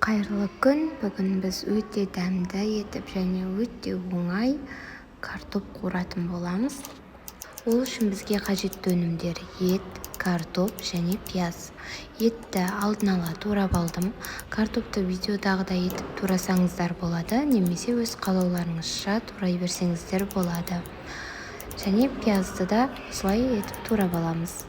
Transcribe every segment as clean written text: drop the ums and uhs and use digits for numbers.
Қайырлы күн. Бүгін біз өте дәмді етіп және өте оңай картоп қуыратын боламыз. Ол үшін бізге қажетті өнімдер ет, картоп және пияз. Етті алдын ала турап алдым. Картопты видеодағыдай етіп турасаңыздар болады, немесе өз қалауларыңызша турай берсеңіздер болады. Және пиязды да осылай етіп турап аламыз.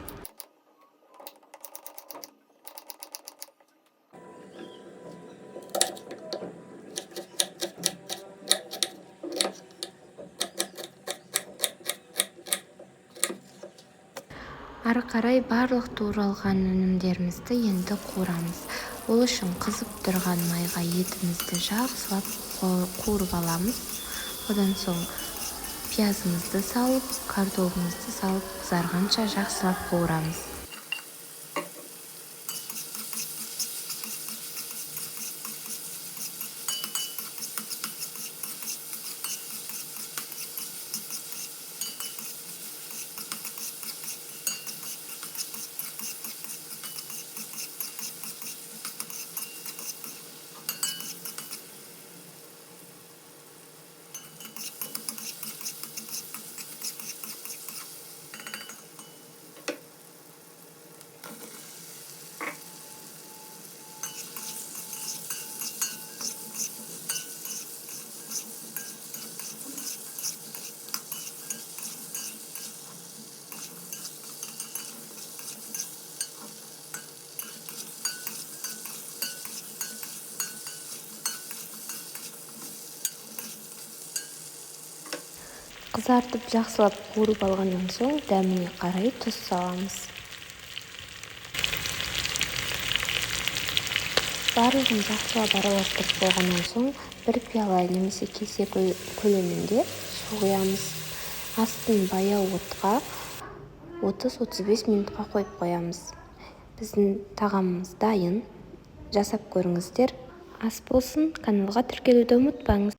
Ары қарай барлық туралған өнімдерімізді енді қуырамыз. Ол үшін қызып тұрған майға етімізді жақсылап қуырып аламыз. Одан соң пиязымызды салып, картопымызды салып, қызарғанша жақсылап қуырамыз. Қызартып жақсылап қуырып алғаннан соң дәміне қарай тұз саламыз. Барлығын жақсылап араластырып болғаннан соң бір пиала немесе кесе көлемінде су құямыз. Астын баяу отқа 30-35 минутқа қойып қоямыз. Біздің тағамымыз дайын. Жасап көріңіздер. Ас болсын, каналға тіркелуді ұмытпаңыз.